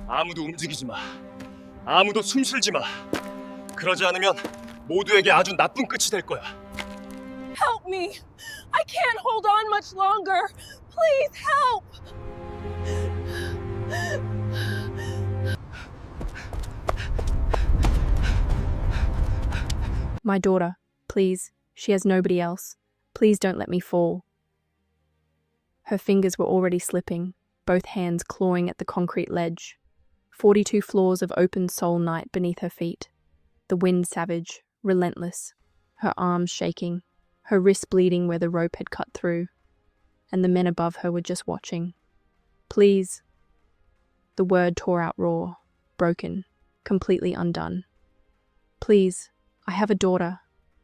아무도 움직이지 마. 아무도 숨 쉬지 마. 그러지 않으면 모두에게 아주 나쁜 끝이 될 거야. Help me! I can't hold on much longer. Please help! My daughter, please. She has nobody else. Please don't let me fall. Her fingers were already slipping, both hands clawing at the concrete ledge. 42 floors of open soul night beneath her feet. The wind savage, relentless. Her arms shaking, her wrists bleeding where the rope had cut through. And the men above her were just watching. Please. The word tore out raw, broken, completely undone. Please, I have a daughter.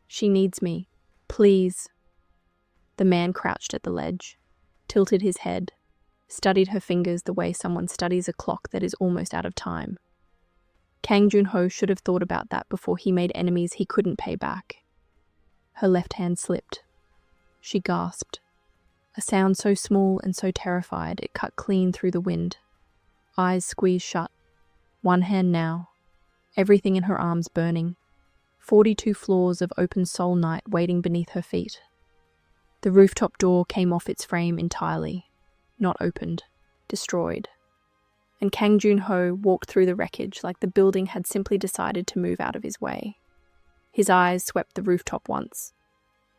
She needs me. Please. The man crouched at the ledge, tilted his head, studied her fingers the way someone studies a clock that is almost out of time. Kang Joon-ho should have thought about that before he made enemies he couldn't pay back. Her left hand slipped. She gasped. A sound so small and so terrified it cut clean through the wind. Eyes squeezed shut. One hand now. Everything in her arms burning. 42 floors of open soul night waiting beneath her feet. The rooftop door came off its frame entirely. Not opened. Destroyed. And Kang Joon-ho walked through the wreckage like the building had simply decided to move out of his way. His eyes swept the rooftop once.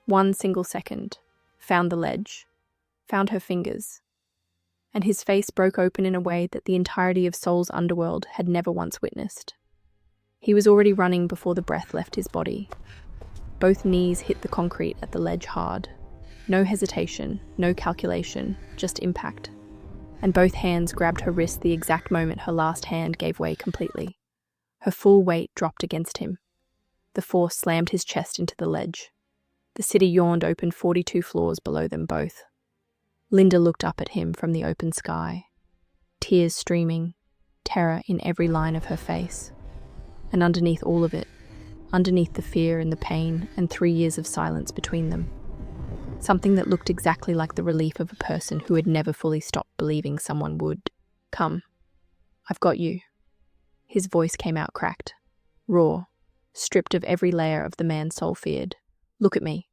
1 single second. Found the ledge. Found her fingers. And his face broke open in a way that the entirety of Seoul's underworld had never once witnessed. He was already running before the breath left his body. Both knees hit the concrete at the ledge hard. No hesitation, no calculation, just impact. And both hands grabbed her wrist the exact moment her last hand gave way completely. Her full weight dropped against him. The force slammed his chest into the ledge. The city yawned open 42 floors below them both. Linda looked up at him from the open sky. Tears streaming, terror in every line of her face. And underneath all of it, underneath the fear and the pain and 3 years of silence between them, something that looked exactly like the relief of a person who had never fully stopped believing someone would. Come. I've got you. His voice came out cracked, raw, stripped of every layer of the man's soul feared. Look at me.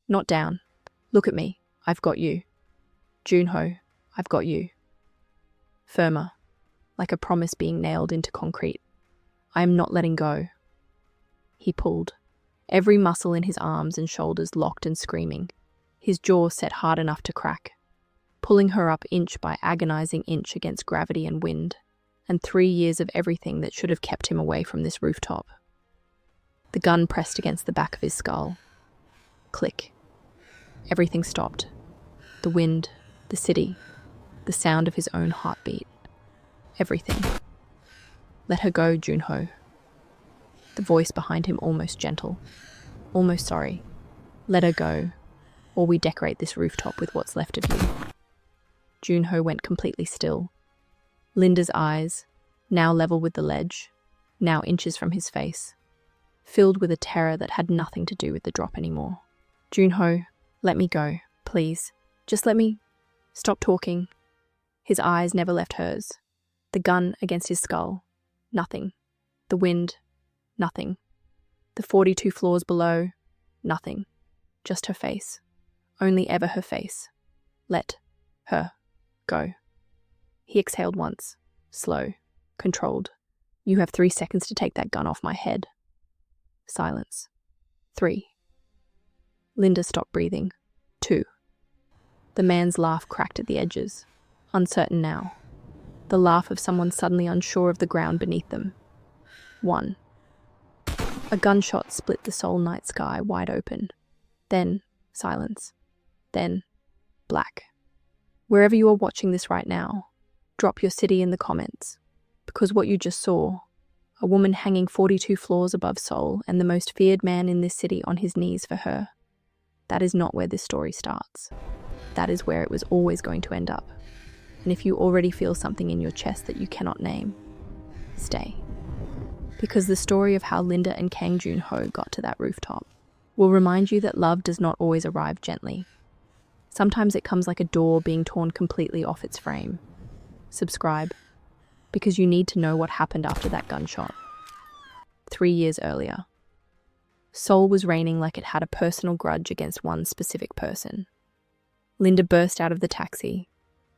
Not down. Look at me. I've got you. Joon-ho, I've got you. Firmer, like a promise being nailed into concrete. I am not letting go. He pulled, every muscle in his arms and shoulders locked and screaming, his jaw set hard enough to crack, pulling her up inch by agonizing inch against gravity and wind, and 3 years of everything that should have kept him away from this rooftop. The gun pressed against the back of his skull. Click. Everything stopped. The wind, the city, the sound of his own heartbeat. Everything. Let her go, Joon-ho. The voice behind him almost gentle, almost sorry. Let her go, or we decorate this rooftop with what's left of you. Joon-ho went completely still. Linda's eyes, now level with the ledge, now inches from his face, filled with a terror that had nothing to do with the drop anymore. Joon-ho, let me go, please. Just let me... Stop talking. His eyes never left hers. The gun against his skull. Nothing. The wind. Nothing. The 42 floors below. Nothing. Just her face. Only ever her face. Let her go. He exhaled once. Slow. Controlled. You have 3 seconds to take that gun off my head. Silence. 3. Linda stopped breathing. 2. The man's laugh cracked at the edges. Uncertain now. The laugh of someone suddenly unsure of the ground beneath them. 1. A gunshot split the soul night sky wide open. Then, silence. Then, black. Wherever you are watching this right now, drop your city in the comments. Because what you just saw, a woman hanging 42 floors above Seoul and the most feared man in this city on his knees for her, that is not where this story starts. That is where it was always going to end up. And if you already feel something in your chest that you cannot name, stay. Because the story of how Linda and Kang Joon-ho got to that rooftop will remind you that love does not always arrive gently. Sometimes it comes like a door being torn completely off its frame. Subscribe. because you need to know what happened after that gunshot. 3 years earlier. Seoul was raining like it had a personal grudge against one specific person. Linda burst out of the taxi,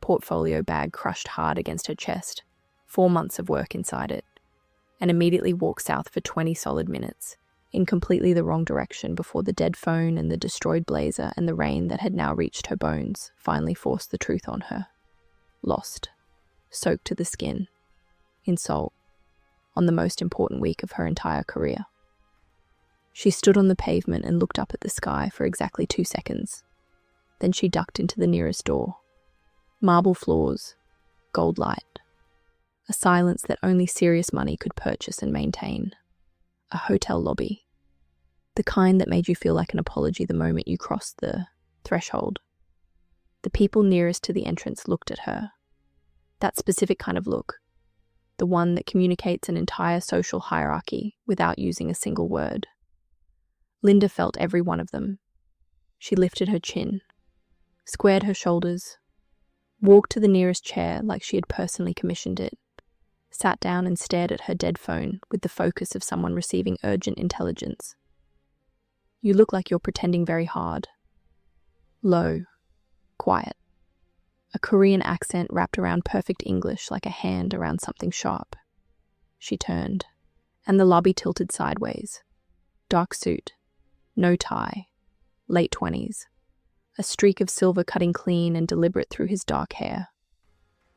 portfolio bag crushed hard against her chest, 4 months of work inside it, and immediately walked south for 20 solid minutes, in completely the wrong direction before the dead phone and the destroyed blazer and the rain that had now reached her bones finally forced the truth on her. Lost, soaked to the skin, in Seoul, on the most important week of her entire career. She stood on the pavement and looked up at the sky for exactly 2 seconds. Then she ducked into the nearest door. Marble floors, gold light. A silence that only serious money could purchase and maintain. A hotel lobby. The kind that made you feel like an apology the moment you crossed the threshold. The people nearest to the entrance looked at her. That specific kind of look. The one that communicates an entire social hierarchy without using a single word. Linda felt every one of them. She lifted her chin, squared her shoulders, walked to the nearest chair like she had personally commissioned it, sat down and stared at her dead phone with the focus of someone receiving urgent intelligence. You look like you're pretending very hard. Low, quiet. A Korean accent wrapped around perfect English like a hand around something sharp. She turned, and the lobby tilted sideways. Dark suit, no tie, late 20s. A streak of silver cutting clean and deliberate through his dark hair.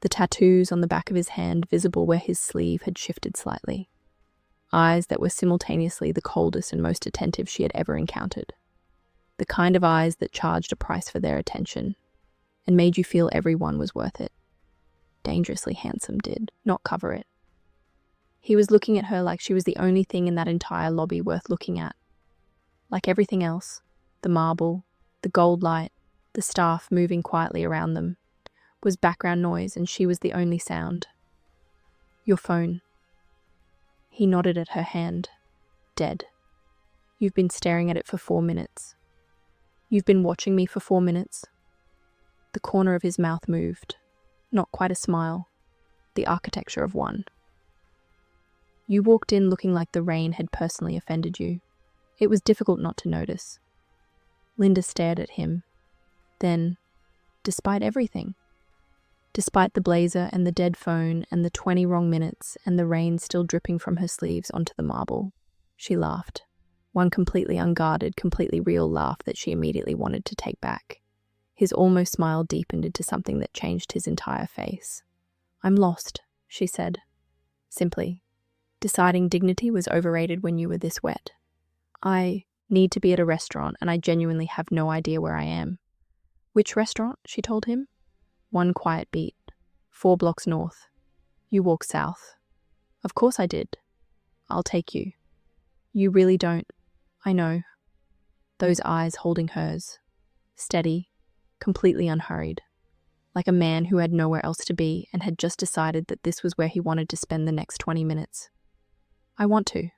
The tattoos on the back of his hand visible where his sleeve had shifted slightly. Eyes that were simultaneously the coldest and most attentive she had ever encountered. The kind of eyes that charged a price for their attention and made you feel everyone was worth it. Dangerously handsome did not cover it. He was looking at her like she was the only thing in that entire lobby worth looking at. Like everything else, the marble, the gold light, the staff moving quietly around them, was background noise and she was the only sound. Your phone. He nodded at her hand. Dead. You've been staring at it for 4 minutes. You've been watching me for 4 minutes. The corner of his mouth moved. Not quite a smile. The architecture of one. You walked in looking like the rain had personally offended you. It was difficult not to notice. Linda stared at him. Then, despite everything, despite the blazer and the dead phone and the 20 wrong minutes and the rain still dripping from her sleeves onto the marble, she laughed. One completely unguarded, completely real laugh that she immediately wanted to take back. His almost smile deepened into something that changed his entire face. I'm lost, she said. Simply. Deciding dignity was overrated when you were this wet. I need to be at a restaurant and I genuinely have no idea where I am. Which restaurant? She told him. One quiet beat. 4 blocks north. You walk south. Of course I did. I'll take you. You really don't. I know. Those eyes holding hers. Steady. Completely unhurried. Like a man who had nowhere else to be and had just decided that this was where he wanted to spend the next 20 minutes. I want to.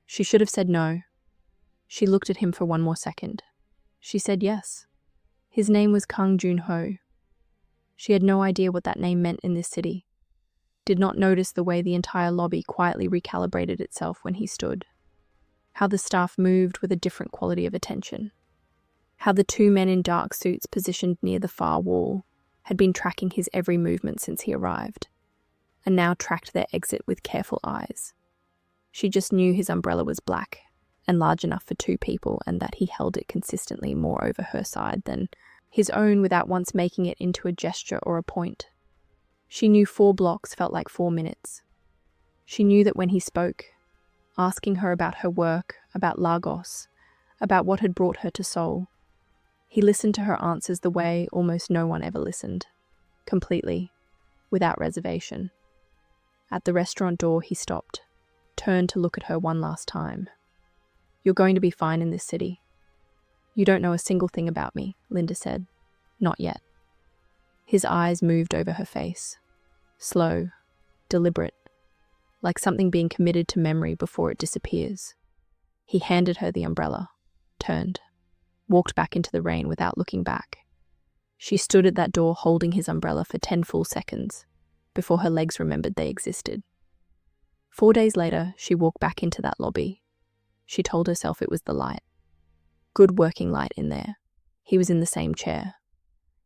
She should have said no. She looked at him for 1 more second. She said yes. His name was Kang Joon-ho. She had no idea what that name meant in this city. Did not notice the way the entire lobby quietly recalibrated itself when he stood. How the staff moved with a different quality of attention. How the 2 men in dark suits positioned near the far wall had been tracking his every movement since he arrived, and now tracked their exit with careful eyes. She just knew his umbrella was black and large enough for 2 people and that he held it consistently more over her side than his own without once making it into a gesture or a point. She knew 4 blocks felt like 4 minutes. She knew that when he spoke, asking her about her work, about Lagos, about what had brought her to Seoul, he listened to her answers the way almost no one ever listened, completely, without reservation. At the restaurant door he stopped, turned to look at her one last time. You're going to be fine in this city. You don't know a single thing about me, Linda said. Not yet. His eyes moved over her face. Slow, deliberate, like something being committed to memory before it disappears. He handed her the umbrella, turned, walked back into the rain without looking back. She stood at that door holding his umbrella for 10 full seconds, before her legs remembered they existed. 4 days later, she walked back into that lobby. She told herself it was the light. Good working light in there. He was in the same chair.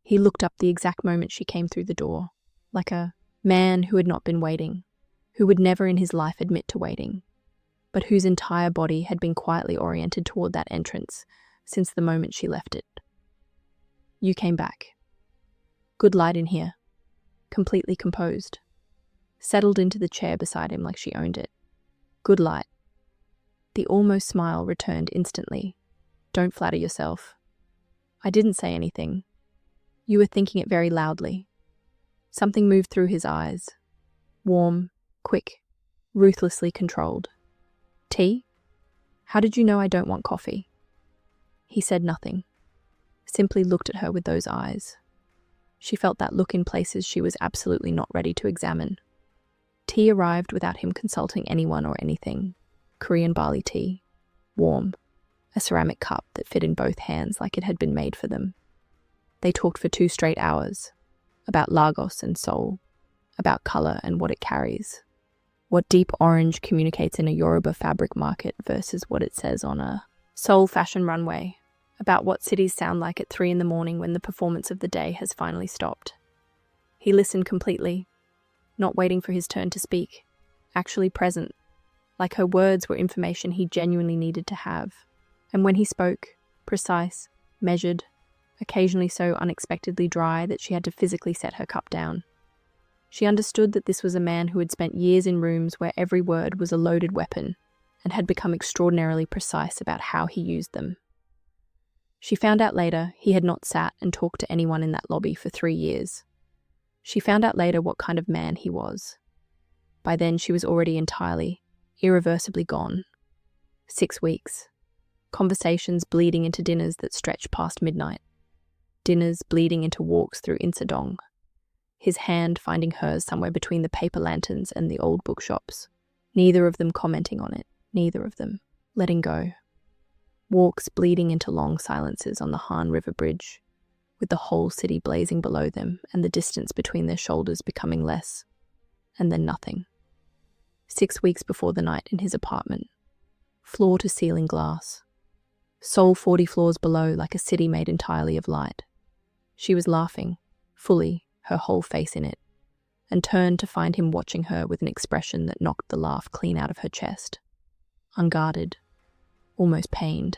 He looked up the exact moment she came through the door, like a man who had not been waiting, who would never in his life admit to waiting, but whose entire body had been quietly oriented toward that entrance since the moment she left it. You came back. Good light in here. Completely composed. Settled into the chair beside him like she owned it. Good light. The almost smile returned instantly. Don't flatter yourself. I didn't say anything. You were thinking it very loudly. Something moved through his eyes. Warm, quick, ruthlessly controlled. Tea? How did you know I don't want coffee? He said nothing. Simply looked at her with those eyes. She felt that look in places she was absolutely not ready to examine. Tea arrived without him consulting anyone or anything. Korean barley tea. Warm. A ceramic cup that fit in both hands like it had been made for them. They talked for 2 straight hours. About Lagos and Seoul. About colour and what it carries. What deep orange communicates in a Yoruba fabric market versus what it says on a Seoul fashion runway. About what cities sound like at 3 a.m. when the performance of the day has finally stopped. He listened completely, not waiting for his turn to speak, actually present, like her words were information he genuinely needed to have. And when he spoke, precise, measured, occasionally so unexpectedly dry that she had to physically set her cup down. She understood that this was a man who had spent years in rooms where every word was a loaded weapon and had become extraordinarily precise about how he used them. She found out later he had not sat and talked to anyone in that lobby for 3 years. She found out later what kind of man he was. By then she was already entirely, irreversibly gone. 6 weeks. Conversations bleeding into dinners that stretched past midnight. Dinners bleeding into walks through Insadong. His hand finding hers somewhere between the paper lanterns and the old bookshops. Neither of them commenting on it. Neither of them letting go. Walks bleeding into long silences on the Han River Bridge, with the whole city blazing below them and the distance between their shoulders becoming less. And then nothing. 6 weeks before the night in his apartment. Floor-to-ceiling glass. Seoul 40 floors below like a city made entirely of light. She was laughing, fully, her whole face in it, and turned to find him watching her with an expression that knocked the laugh clean out of her chest. Unguarded. Almost pained.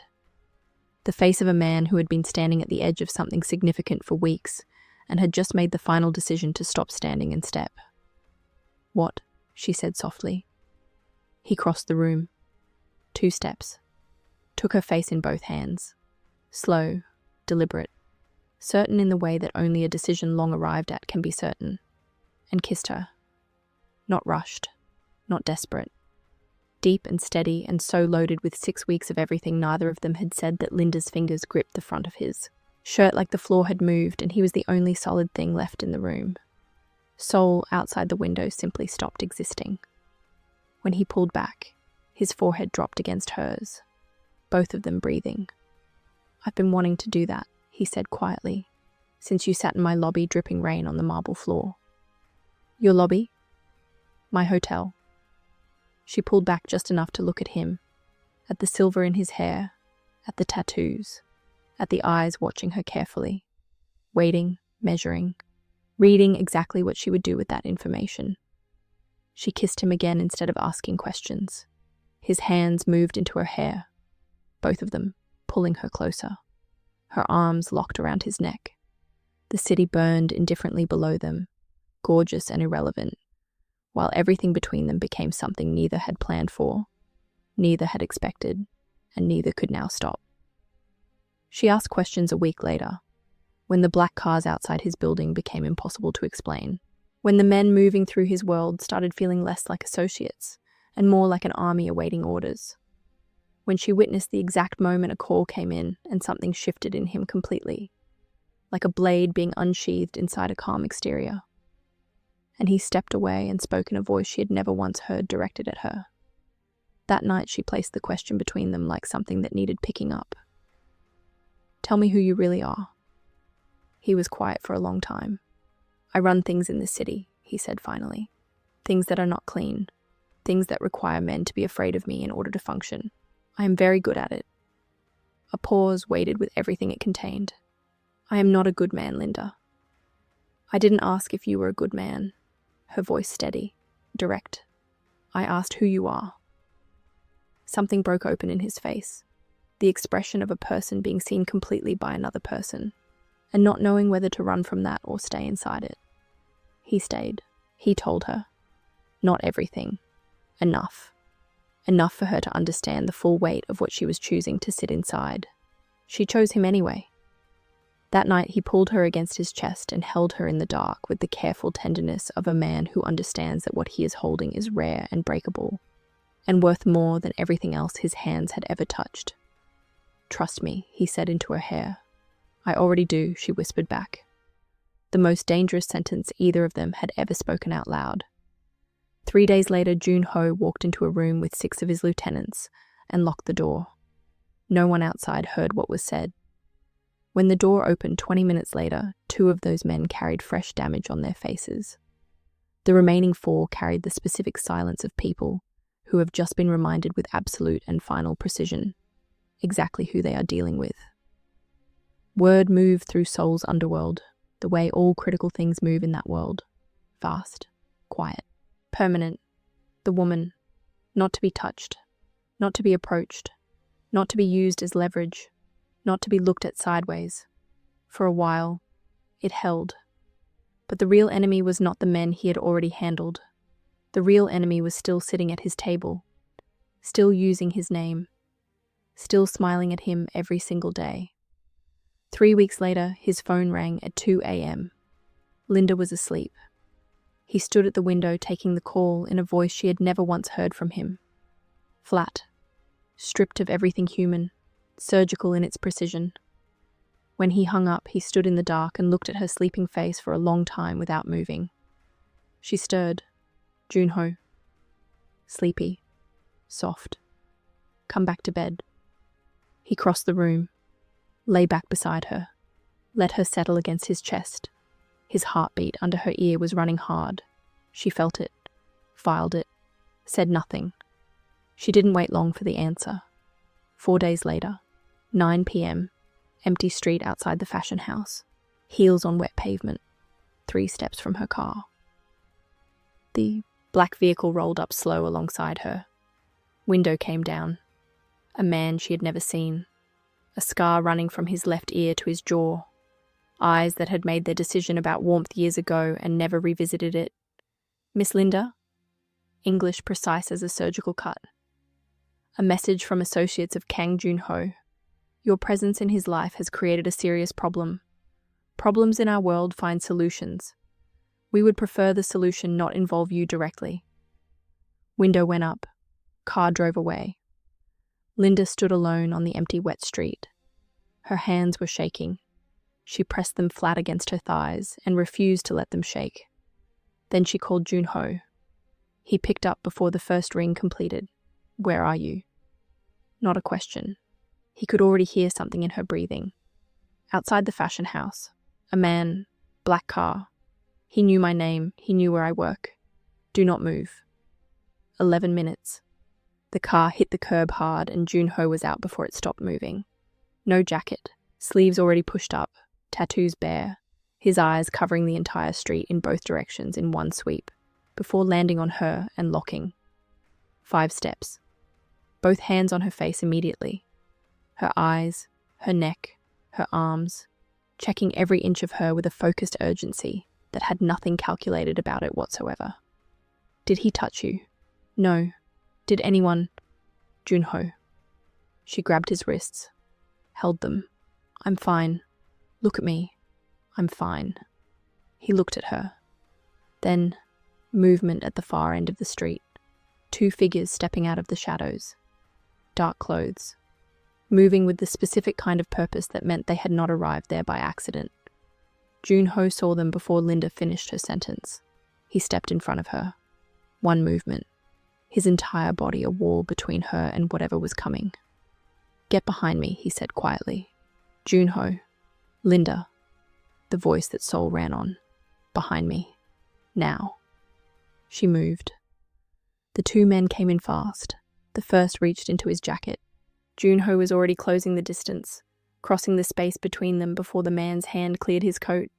The face of a man who had been standing at the edge of something significant for weeks and had just made the final decision to stop standing and step. What? She said softly. He crossed the room. 2 steps. Took her face in both hands. Slow, deliberate, certain in the way that only a decision long arrived at can be certain, and kissed her. Not rushed, not desperate. Deep and steady and so loaded with 6 weeks of everything neither of them had said that Linda's fingers gripped the front of his shirt like the floor had moved and he was the only solid thing left in the room. Seoul outside the window simply stopped existing. When he pulled back, his forehead dropped against hers, both of them breathing. I've been wanting to do that, he said quietly, since you sat in my lobby dripping rain on the marble floor. Your lobby? My hotel. She pulled back just enough to look at him, at the silver in his hair, at the tattoos, at the eyes watching her carefully, waiting, measuring, reading exactly what she would do with that information. She kissed him again instead of asking questions. His hands moved into her hair, both of them, pulling her closer. Her arms locked around his neck. The city burned indifferently below them, gorgeous and irrelevant, while everything between them became something neither had planned for, neither had expected, and neither could now stop. She asked questions a week later, when the black cars outside his building became impossible to explain, when the men moving through his world started feeling less like associates and more like an army awaiting orders, when she witnessed the exact moment a call came in and something shifted in him completely, like a blade being unsheathed inside a calm exterior. And he stepped away and spoke in a voice she had never once heard directed at her. That night she placed the question between them like something that needed picking up. Tell me who you really are. He was quiet for a long time. I run things in this city, he he said finally. Things that are not clean. Things that require men to be afraid of me in order to function. I am very good at it. A pause waited with everything it contained. I am not a good man, Linda. I didn't ask if you were a good man. Her voice steady, direct. I asked who you are. Something broke open in his face. The expression of a person being seen completely by another person, and not knowing whether to run from that or stay inside it. He stayed. He told her. Not everything. Enough. Enough for her to understand the full weight of what she was choosing to sit inside. She chose him anyway. That night he pulled her against his chest and held her in the dark with the careful tenderness of a man who understands that what he is holding is rare and breakable, and worth more than everything else his hands had ever touched. Trust me, he said into her hair. I already do, she whispered back. The most dangerous sentence either of them had ever spoken out loud. 3 days later, Joon-ho walked into a room with 6 of his lieutenants and locked the door. No one outside heard what was said. When the door opened 20 minutes later, 2 of those men carried fresh damage on their faces. The remaining 4 carried the specific silence of people who have just been reminded with absolute and final precision exactly who they are dealing with. Word moved through Seoul's underworld, the way all critical things move in that world. Fast, quiet, permanent. The woman, not to be touched, not to be approached, not to be used as leverage, not to be looked at sideways. For a while, it held. But the real enemy was not the men he had already handled. The real enemy was still sitting at his table, still using his name, still smiling at him every single day. 3 weeks later, his phone rang at 2 a.m. Linda was asleep. He stood at the window taking the call in a voice she had never once heard from him. Flat, stripped of everything human, surgical in its precision. When he hung up, he stood in the dark and looked at her sleeping face for a long time without moving. She stirred. Joon-ho. Sleepy. Soft. Come back to bed. He crossed the room, lay back beside her, let her settle against his chest. His heartbeat under her ear was running hard. She felt it, filed it, said nothing. She didn't wait long for the answer. 4 days later, 9 p.m., empty street outside the fashion house, heels on wet pavement, 3 steps from her car. The black vehicle rolled up slow alongside her. Window came down. A man she had never seen, a scar running from his left ear to his jaw, eyes that had made their decision about warmth years ago and never revisited it. Miss Linda? English precise as a surgical cut. A message from associates of Kang Joon-ho. Your presence in his life has created a serious problem. Problems in our world find solutions. We would prefer the solution not involve you directly. Window went up. Car drove away. Linda stood alone on the empty wet street. Her hands were shaking. She pressed them flat against her thighs and refused to let them shake. Then she called Joon-ho. He picked up before the first ring completed. Where are you? Not a question. He could already hear something in her breathing. Outside the fashion house, a man, black car. He knew my name. He knew where I work. Do not move. 11 minutes. The car hit the curb hard and Joon-ho was out before it stopped moving. No jacket, sleeves already pushed up, tattoos bare, his eyes covering the entire street in both directions in one sweep, before landing on her and locking. 5 steps. Both hands on her face immediately. Her eyes, her neck, her arms, checking every inch of her with a focused urgency that had nothing calculated about it whatsoever. Did he touch you? No. Did anyone? Joon-ho. She grabbed his wrists, held them. I'm fine. Look at me. I'm fine. He looked at her. Then, movement at the far end of the street. 2 figures stepping out of the shadows. Dark clothes. Moving with the specific kind of purpose that meant they had not arrived there by accident. Joon-ho saw them before Linda finished her sentence. He stepped in front of her. 1 movement. His entire body a wall between her and whatever was coming. Get behind me, he said quietly. Joon-ho. Linda. The voice that Seoul ran on. Behind me. Now. She moved. The two men came in fast. The first reached into his jacket. Joon-ho was already closing the distance, crossing the space between them before the man's hand cleared his coat,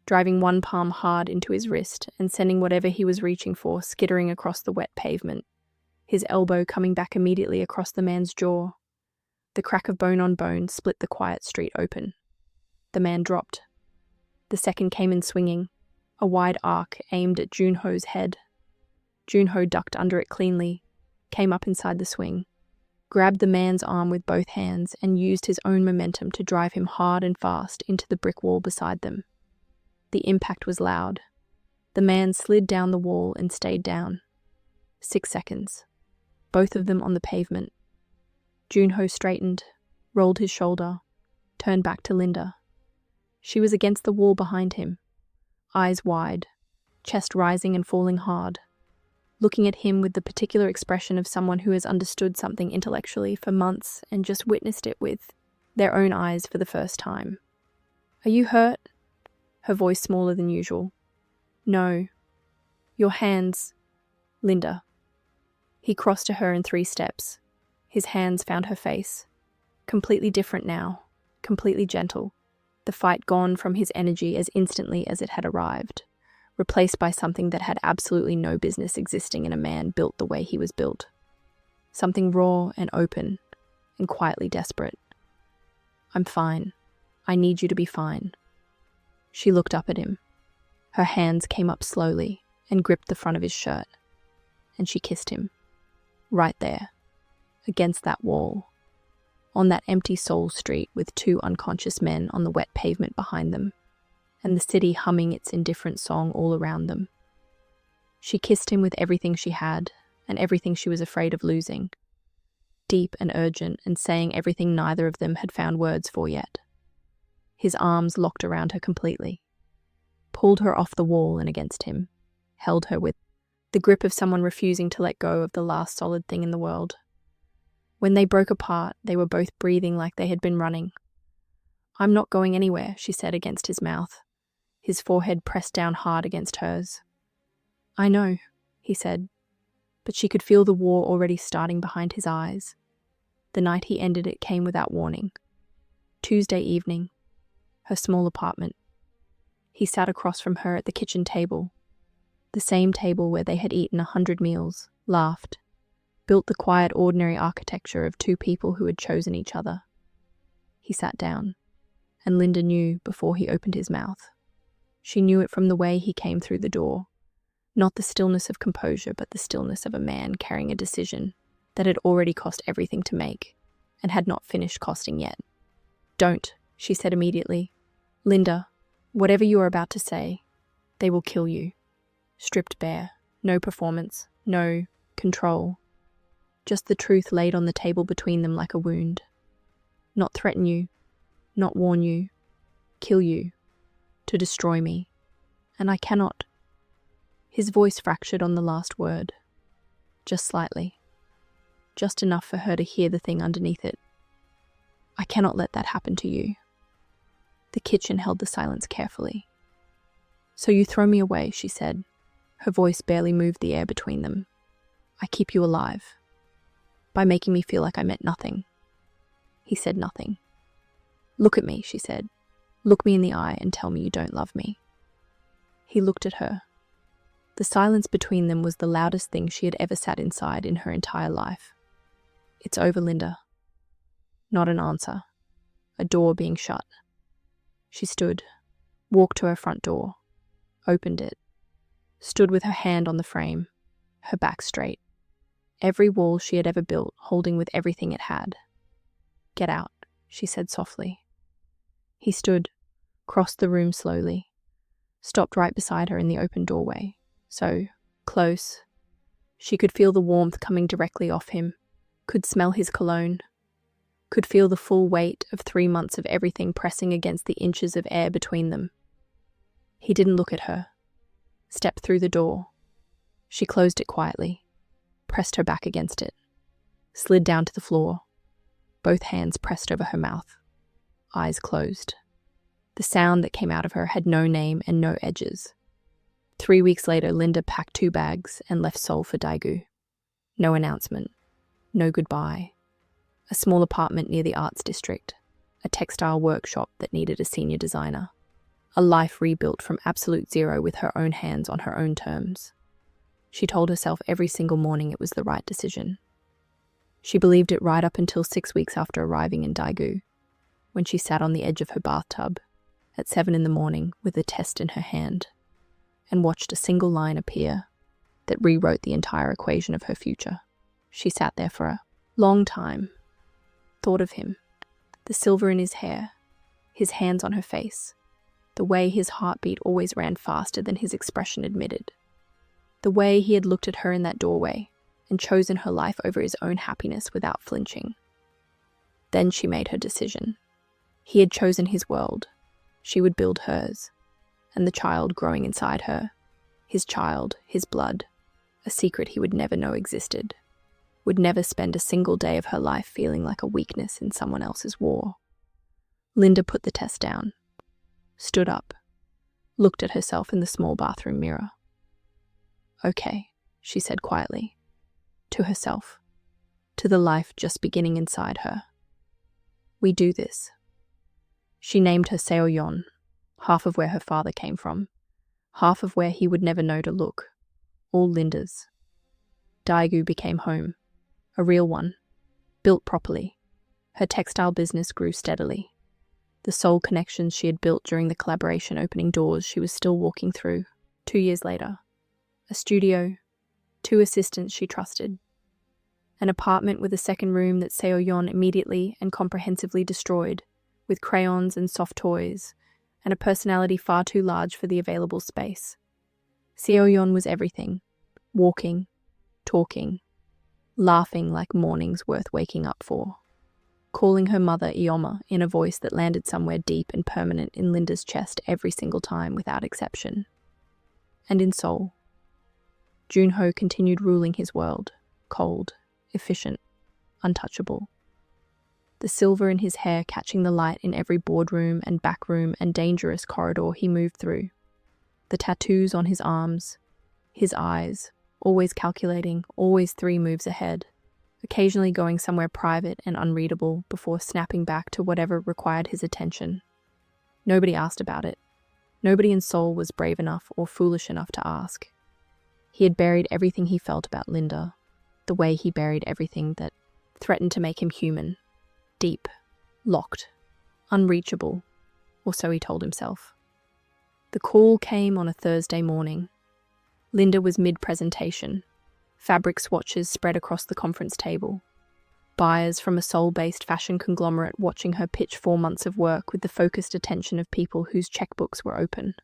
driving one palm hard into his wrist and sending whatever he was reaching for skittering across the wet pavement, his elbow coming back immediately across the man's jaw. The crack of bone on bone split the quiet street open. The man dropped. The second came in swinging, a wide arc aimed at Joon-ho's head. Joon-ho ducked under it cleanly, came up inside the swing, grabbed the man's arm with both hands and used his own momentum to drive him hard and fast into the brick wall beside them. The impact was loud. The man slid down the wall and stayed down. 6 seconds. Both of them on the pavement. Joon-ho straightened, rolled his shoulder, turned back to Linda. She was against the wall behind him, eyes wide, chest rising and falling hard, looking at him with the particular expression of someone who has understood something intellectually for months and just witnessed it with their own eyes for the first time. "Are you hurt?" Her voice smaller than usual. "No. Your hands, Linda." He crossed to her in 3 steps. His hands found her face. Completely different now, completely gentle. The fight gone from his energy as instantly as it had arrived, replaced by something that had absolutely no business existing in a man built the way he was built. Something raw and open, and quietly desperate. "I'm fine. I need you to be fine." She looked up at him. Her hands came up slowly and gripped the front of his shirt, and she kissed him. Right there, against that wall, on that empty soul street with 2 unconscious men on the wet pavement behind them, and the city humming its indifferent song all around them. She kissed him with everything she had, and everything she was afraid of losing, deep and urgent and saying everything neither of them had found words for yet. His arms locked around her completely, pulled her off the wall and against him, held her with the grip of someone refusing to let go of the last solid thing in the world. When they broke apart, they were both breathing like they had been running. "I'm not going anywhere," she said against his mouth, his forehead pressed down hard against hers. "I know," he said, but she could feel the war already starting behind his eyes. The night he ended it came without warning. Tuesday evening, her small apartment. He sat across from her at the kitchen table, the same table where they had eaten 100 meals, laughed, built the quiet ordinary architecture of 2 people who had chosen each other. He sat down, and Linda knew before he opened his mouth. She knew it from the way he came through the door, not the stillness of composure, but the stillness of a man carrying a decision that had already cost everything to make, and had not finished costing yet. "Don't," she said immediately. "Linda, whatever you are about to say, they will kill you. Stripped bare, no performance, no control. Just the truth laid on the table between them like a wound. Not threaten you, not warn you, kill you, to destroy me. And I cannot." His voice fractured on the last word. Just slightly. Just enough for her to hear the thing underneath it. "I cannot let that happen to you." The kitchen held the silence carefully. "So you throw me away," she said. Her voice barely moved the air between them. "I keep you alive. By making me feel like I meant nothing." He said nothing. "Look at me," she said. "Look me in the eye and tell me you don't love me." He looked at her. The silence between them was the loudest thing she had ever sat inside in her entire life. "It's over, Linda." Not an answer. A door being shut. She stood, walked to her front door, opened it, stood with her hand on the frame, her back straight. Every wall she had ever built holding with everything it had. "Get out," she said softly. He stood, crossed the room slowly, stopped right beside her in the open doorway, so close. She could feel the warmth coming directly off him, could smell his cologne, could feel the full weight of 3 months of everything pressing against the inches of air between them. He didn't look at her. Stepped through the door. She closed it quietly, pressed her back against it, slid down to the floor, both hands pressed over her mouth, eyes closed. The sound that came out of her had no name and no edges. 3 weeks later, Linda packed 2 bags and left Seoul for Daegu. No announcement. No goodbye. A small apartment near the arts district. A textile workshop that needed a senior designer. A life rebuilt from absolute zero with her own hands on her own terms. She told herself every single morning it was the right decision. She believed it right up until 6 weeks after arriving in Daegu, when she sat on the edge of her bathtub at 7 in the morning with a test in her hand and watched a single line appear that rewrote the entire equation of her future. She sat there for a long time, thought of him, the silver in his hair, his hands on her face, the way his heartbeat always ran faster than his expression admitted, the way he had looked at her in that doorway and chosen her life over his own happiness without flinching. Then she made her decision. He had chosen his world. She would build hers. And the child growing inside her, his child, his blood, a secret he would never know existed, would never spend a single day of her life feeling like a weakness in someone else's war. Linda put the test down, stood up, looked at herself in the small bathroom mirror. Okay, she said quietly, to herself, to the life just beginning inside her. We do this. She named her Seoyeon, half of where her father came from, half of where he would never know to look, all Linda's. Daegu became home, a real one, built properly. Her textile business grew steadily. The soul connections she had built during the collaboration opening doors she was still walking through. 2 years later, a studio, 2 assistants she trusted, an apartment with a second room that Seoyeon immediately and comprehensively destroyed, with crayons and soft toys, and a personality far too large for the available space. Seoyeon was everything, walking, talking, laughing like mornings worth waking up for, calling her mother Ioma in a voice that landed somewhere deep and permanent in Linda's chest every single time without exception. And in Seoul, Joon-ho continued ruling his world, cold, efficient, untouchable. The silver in his hair catching the light in every boardroom and back room and dangerous corridor he moved through. The tattoos on his arms, his eyes, always calculating, always 3 moves ahead, occasionally going somewhere private and unreadable before snapping back to whatever required his attention. Nobody asked about it. Nobody in Seoul was brave enough or foolish enough to ask. He had buried everything he felt about Linda, the way he buried everything that threatened to make him human. Deep, locked, unreachable, or so he told himself. The call came on a Thursday morning. Linda was mid-presentation, fabric swatches spread across the conference table. Buyers from a Seoul-based fashion conglomerate watching her pitch 4 months of work with the focused attention of people whose checkbooks were open.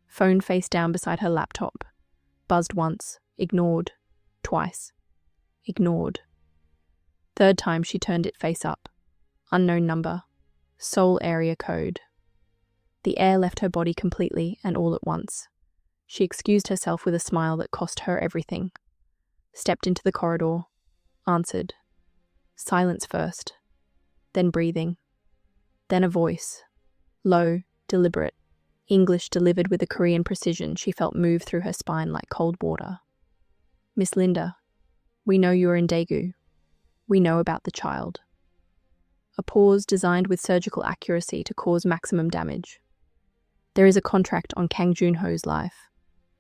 Phone face down beside her laptop. Buzzed once, ignored, twice, ignored. 3rd time she turned it face up. Unknown number. Seoul area code. The air left her body completely and all at once. She excused herself with a smile that cost her everything. Stepped into the corridor. Answered. Silence first. Then breathing. Then a voice. Low, deliberate. English delivered with a Korean precision she felt move through her spine like cold water. Miss Linda, we know you are in Daegu. We know about the child. A pause designed with surgical accuracy to cause maximum damage. There is a contract on Kang Joon-ho's life,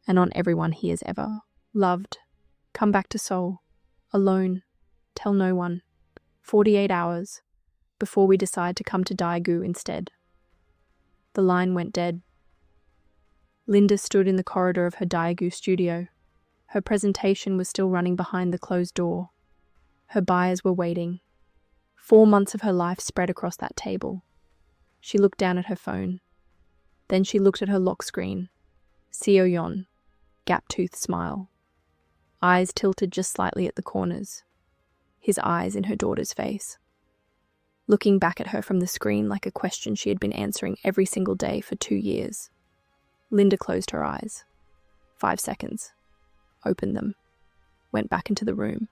and on everyone he has ever loved. Come back to Seoul, alone, tell no one, 48 hours, before we decide to come to Daegu instead. The line went dead. Linda stood in the corridor of her Daegu studio. Her presentation was still running behind the closed door. Her buyers were waiting. 4 months of her life spread across that table. She looked down at her phone. Then she looked at her lock screen. Seoyeon, gap-toothed smile. Eyes tilted just slightly at the corners. His eyes in her daughter's face. Looking back at her from the screen like a question she had been answering every single day for 2 years. Linda closed her eyes. 5 seconds. Opened them. Went back into the room.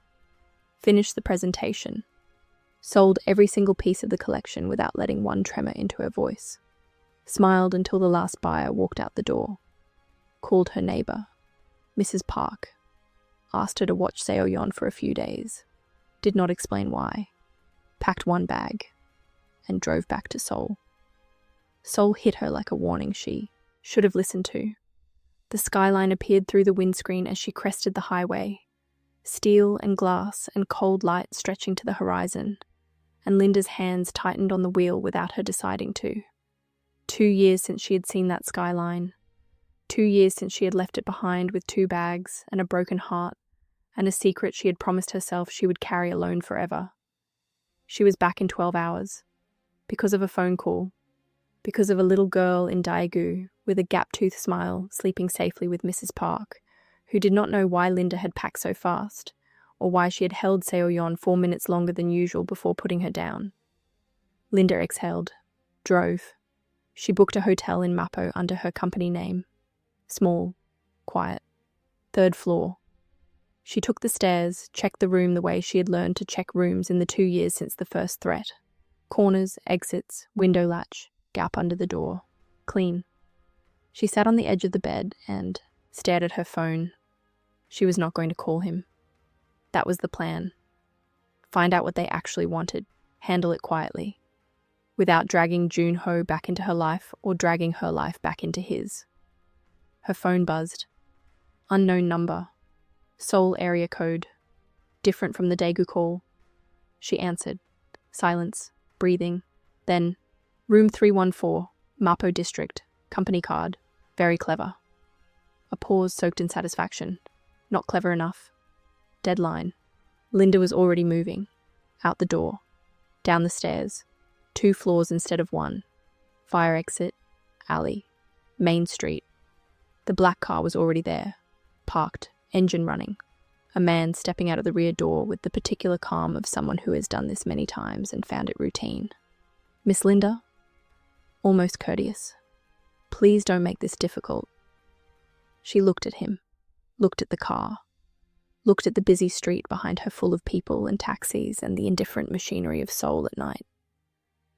Finished the presentation. Sold every single piece of the collection without letting one tremor into her voice. Smiled until the last buyer walked out the door. called her neighbor, Mrs. Park, asked her to watch Seo-yeon for a few days, did not explain why, packed one bag, and drove back to Seoul. Seoul hit her like a warning she should have listened to. The skyline appeared through the windscreen as she crested the highway, steel and glass and cold light stretching to the horizon, and Linda's hands tightened on the wheel without her deciding to. 2 years since she had seen that skyline. 2 years since she had left it behind with 2 bags and a broken heart and a secret she had promised herself she would carry alone forever. She was back in 12 hours. Because of a phone call. Because of a little girl in Daegu with a gap-toothed smile sleeping safely with Mrs. Park, who did not know why Linda had packed so fast, or why she had held Seo-yeon 4 minutes longer than usual before putting her down. Linda exhaled, drove. She booked a hotel in Mapo under her company name. Small, quiet, 3rd floor. She took the stairs, checked the room the way she had learned to check rooms in the 2 years since the first threat. Corners, exits, window latch, gap under the door. Clean. She sat on the edge of the bed and stared at her phone. She was not going to call him. That was the plan. Find out what they actually wanted. Handle it quietly. Without dragging Joon-ho back into her life or dragging her life back into his. Her phone buzzed. Unknown number. Seoul area code. Different from the Daegu call. She answered. Silence. Breathing. Then, room 314, Mapo district. Company card. Very clever. A pause soaked in satisfaction. Not clever enough. Deadline. Linda was already moving. Out the door. Down the stairs. 2 floors instead of 1. Fire exit. Alley. Main street. The black car was already there. Parked. Engine running. A man stepping out of the rear door with the particular calm of someone who has done this many times and found it routine. Miss Linda? Almost courteous. Please don't make this difficult. She looked at him. Looked at the car. Looked at the busy street behind her full of people and taxis and the indifferent machinery of Seoul at night.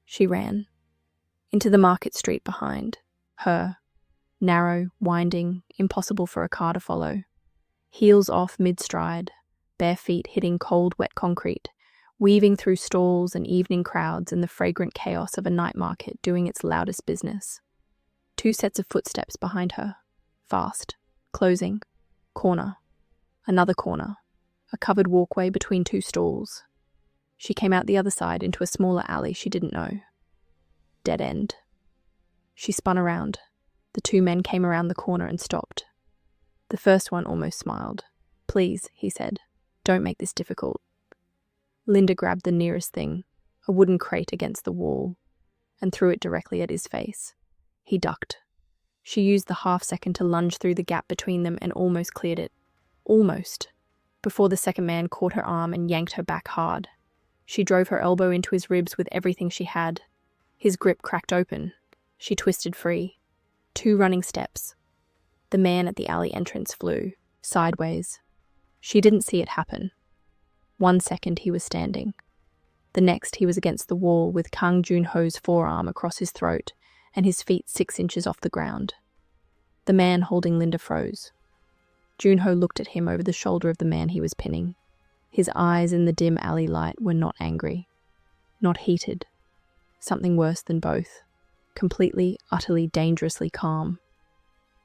She ran. Into the market street behind. Her. Narrow, winding, impossible for a car to follow. Heels off mid-stride, bare feet hitting cold, wet concrete, weaving through stalls and evening crowds and the fragrant chaos of a night market doing its loudest business. 2 sets of footsteps behind her. Fast. Closing. Corner. Another corner. A covered walkway between 2 stalls. She came out the other side into a smaller alley she didn't know. Dead end. She spun around. The 2 men came around the corner and stopped. The first one almost smiled. Please, he said, don't make this difficult. Linda grabbed the nearest thing, a wooden crate against the wall, and threw it directly at his face. He ducked. She used the half-second to lunge through the gap between them and almost cleared it. Almost. Before the second man caught her arm and yanked her back hard. She drove her elbow into his ribs with everything she had. His grip cracked open. She twisted free. 2 running steps. The man at the alley entrance flew, sideways. She didn't see it happen. 1 second he was standing. The next he was against the wall with Kang Joon-ho's forearm across his throat and his feet 6 inches off the ground. The man holding Linda froze. Joon-ho looked at him over the shoulder of the man he was pinning. His eyes in the dim alley light were not angry. Not heated. Something worse than both. Completely, utterly, dangerously calm.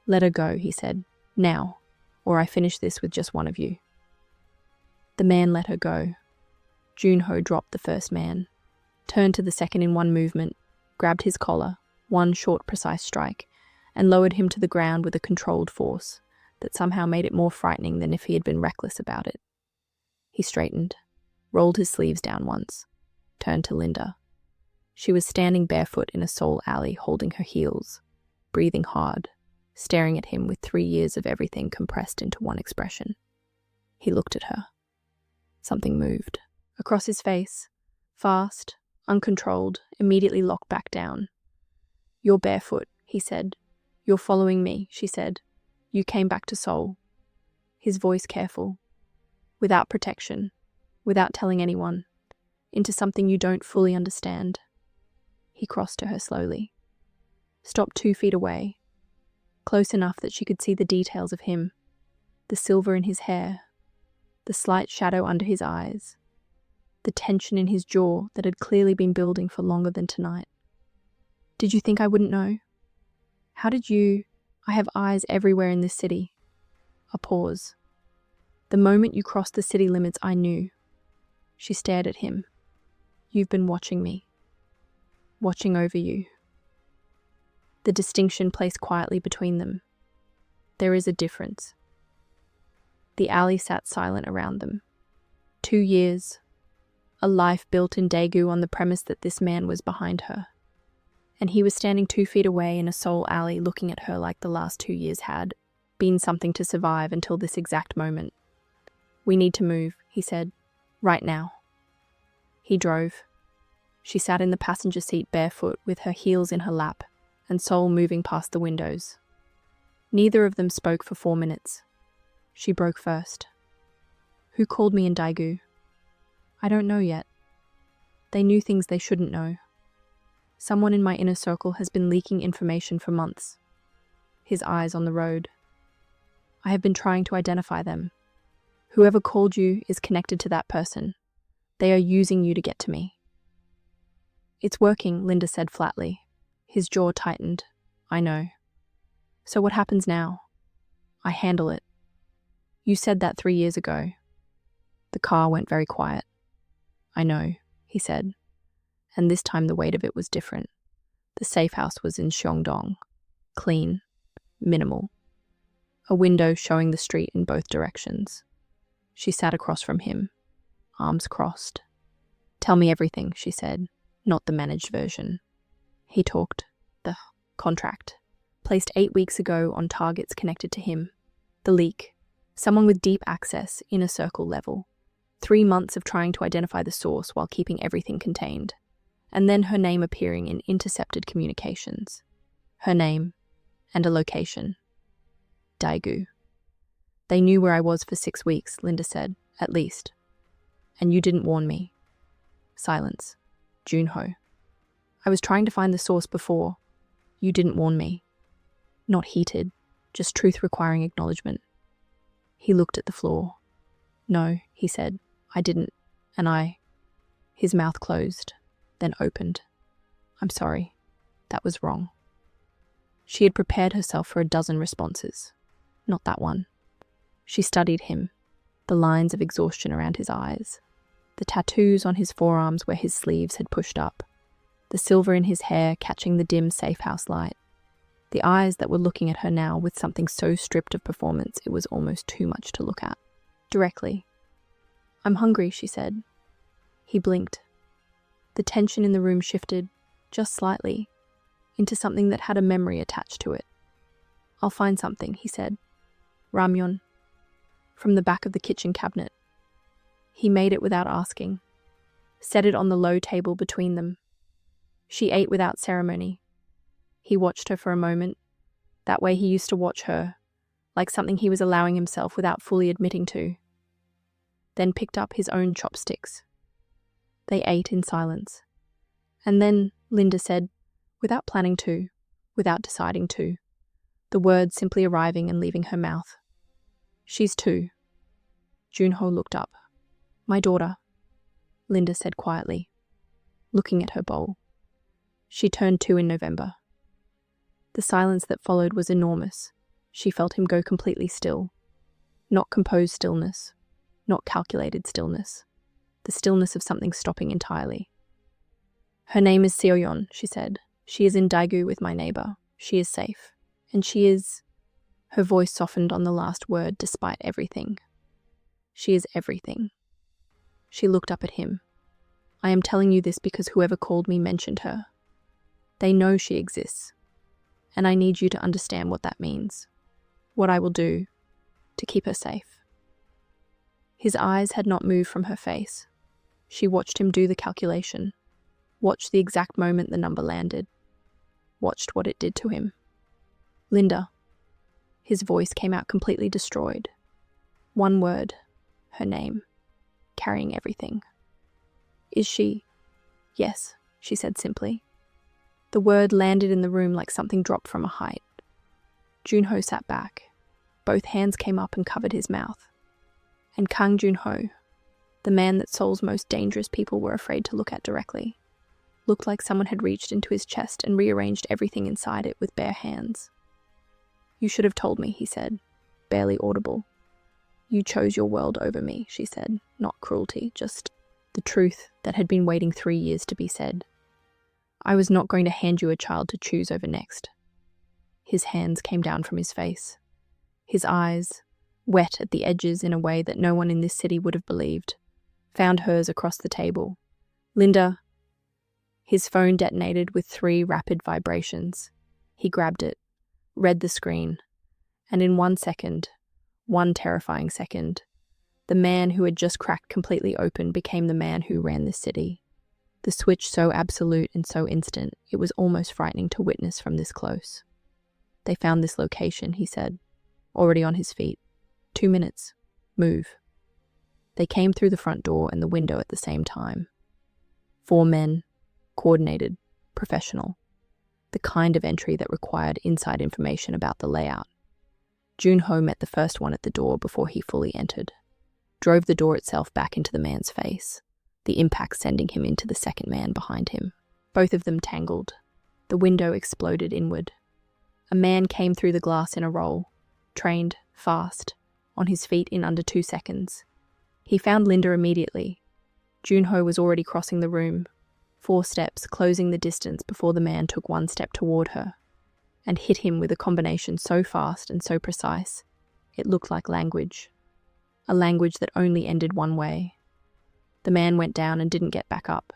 Let her go, he said. Now, or I finish this with just one of you. The man let her go. Joon-ho dropped the first man, turned to the second in one movement, grabbed his collar, 1 short, precise strike, and lowered him to the ground with a controlled force that somehow made it more frightening than if he had been reckless about it. He straightened, rolled his sleeves down once, turned to Linda. She was standing barefoot in a Seoul alley holding her heels, breathing hard, staring at him with 3 years of everything compressed into one expression. He looked at her. Something moved. Across his face, fast, uncontrolled, immediately locked back down. You're barefoot, he said. You're following me, she said. You came back to Seoul. His voice careful. Without protection, without telling anyone, into something you don't fully understand. He crossed to her slowly. Stopped 2 feet away. close enough that she could see the details of him, the silver in his hair, the slight shadow under his eyes, the tension in his jaw that had clearly been building for longer than tonight. Did you think I wouldn't know? How did you? I have eyes everywhere in this city. A pause. The moment you crossed the city limits, I knew. She stared at him. You've been watching me. Watching over you. The distinction placed quietly between them. There is a difference. The alley sat silent around them. 2 years. A life built in Daegu on the premise that this man was behind her. And he was standing 2 feet away in a Seoul alley looking at her like the last 2 years had been something to survive until this exact moment. We need to move, he said. Right now. He drove. She sat in the passenger seat barefoot with her heels in her lap and Seoul moving past the windows. Neither of them spoke for 4 minutes. She broke first. Who called me in Daegu? I don't know yet. They knew things they shouldn't know. Someone in my inner circle has been leaking information for months. His eyes on the road. I have been trying to identify them. Whoever called you is connected to that person. They are using you to get to me. It's working, Linda said flatly. His jaw tightened. I know. So what happens now? I handle it. You said that 3 years ago. The car went very quiet. I know, he said. And this time the weight of it was different. The safe house was in Shyongdong. Clean. Minimal. A window showing the street in both directions. She sat across from him, arms crossed. Tell me everything, she said, not the managed version. He talked. The contract. Placed 8 weeks ago on targets connected to him. The leak. Someone with deep access, inner circle level. 3 months of trying to identify the source while keeping everything contained. And then her name appearing in intercepted communications. Her name. And a location. Daegu. They knew where I was for 6 weeks, Linda said, at least. And you didn't warn me. Silence. Joon-ho. I was trying to find the source before. You didn't warn me. Not heated, just truth requiring acknowledgement. He looked at the floor. No, he said, I didn't, and I... His mouth closed, then opened. I'm sorry. That was wrong. She had prepared herself for a dozen responses. Not that one. She studied him, the lines of exhaustion around his eyes, the tattoos on his forearms where his sleeves had pushed up, the silver in his hair catching the dim safe house light, the eyes that were looking at her now with something so stripped of performance it was almost too much to look at. Directly. I'm hungry, she said. He blinked. The tension in the room shifted, just slightly, into something that had a memory attached to it. I'll find something, he said. Ramyeon. From the back of the kitchen cabinet. He made it without asking. Set it on the low table between them. She ate without ceremony. He watched her for a moment, that way he used to watch her, like something he was allowing himself without fully admitting to. Then picked up his own chopsticks. They ate in silence. And then, Linda said, without planning to, without deciding to, the words simply arriving and leaving her mouth. She's 2. Joon-ho looked up. My daughter, Linda said quietly, looking at her bowl. She turned 2 in November. The silence that followed was enormous. She felt him go completely still. Not composed stillness, not calculated stillness. The stillness of something stopping entirely. Her name is Seoyeon, she said. She is in Daegu with my neighbor. She is safe. And she is... Her voice softened on the last word despite everything. She is everything. She looked up at him. I am telling you this because whoever called me mentioned her. They know she exists. And I need you to understand what that means. What I will do to keep her safe. His eyes had not moved from her face. She watched him do the calculation. Watched the exact moment the number landed. Watched what it did to him. Linda. His voice came out completely destroyed. One word. Her name. Carrying everything. Is she? Yes, she said simply. The word landed in the room like something dropped from a height. Joon-ho sat back. Both hands came up and covered his mouth. And Kang Joon-ho, the man that Seoul's most dangerous people were afraid to look at directly, looked like someone had reached into his chest and rearranged everything inside it with bare hands. "You should have told me," he said, barely audible. "You chose your world over me," she said, not cruelty, just the truth that had been waiting 3 years to be said. "I was not going to hand you a child to choose over next." His hands came down from his face. His eyes, wet at the edges in a way that no one in this city would have believed, found hers across the table. "Linda." His phone detonated with 3 rapid vibrations. He grabbed it, read the screen, and in 1 second, one terrifying second, the man who had just cracked completely open became the man who ran this city. The switch so absolute and so instant, it was almost frightening to witness from this close. "They found this location," he said, already on his feet. 2 minutes. Move." They came through the front door and the window at the same time. 4 men, coordinated, professional. The kind of entry that required inside information about the layout. Joon-ho met the first one at the door before he fully entered. Drove the door itself back into the man's face, the impact sending him into the second man behind him. Both of them tangled. The window exploded inward. A man came through the glass in a roll, trained, fast, on his feet in under 2 seconds. He found Linda immediately. Joon-ho was already crossing the room, 4 steps, closing the distance before the man took 1 step toward her, and hit him with a combination so fast and so precise, it looked like language. A language that only ended one way. The man went down and didn't get back up.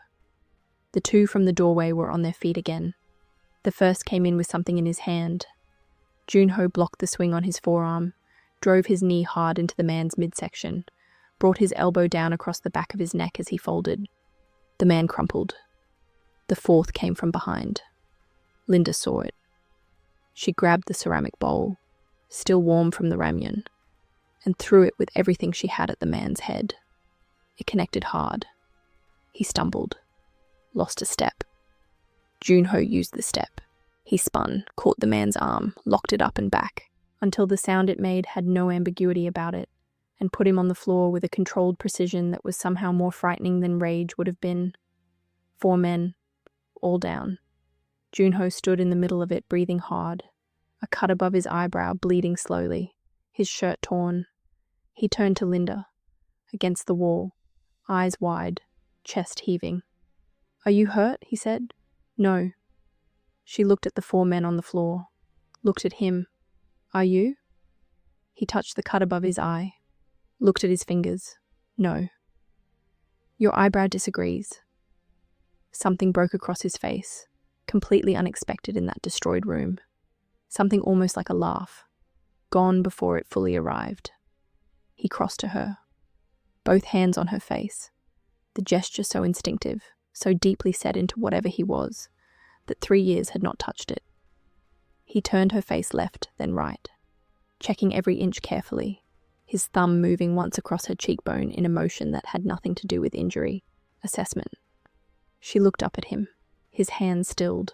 The 2 from the doorway were on their feet again. The first came in with something in his hand. Joon-ho blocked the swing on his forearm, drove his knee hard into the man's midsection, brought his elbow down across the back of his neck as he folded. The man crumpled. The 4th came from behind. Linda saw it. She grabbed the ceramic bowl, still warm from the ramyun, and threw it with everything she had at the man's head. It connected hard. He stumbled, lost a step. Joon-ho used the step. He spun, caught the man's arm, locked it up and back, until the sound it made had no ambiguity about it, and put him on the floor with a controlled precision that was somehow more frightening than rage would have been. 4 men, all down. Joon-ho stood in the middle of it, breathing hard, a cut above his eyebrow bleeding slowly, his shirt torn. He turned to Linda, against the wall, eyes wide, chest heaving. "Are you hurt?" he said. "No." She looked at the 4 men on the floor, looked at him. "Are you?" He touched the cut above his eye, looked at his fingers. "No." "Your eyebrow disagrees." Something broke across his face, completely unexpected in that destroyed room. Something almost like a laugh, gone before it fully arrived. He crossed to her, both hands on her face, the gesture so instinctive, so deeply set into whatever he was, that 3 years had not touched it. He turned her face left, then right, checking every inch carefully, his thumb moving once across her cheekbone in a motion that had nothing to do with injury, assessment. She looked up at him, his hands stilled.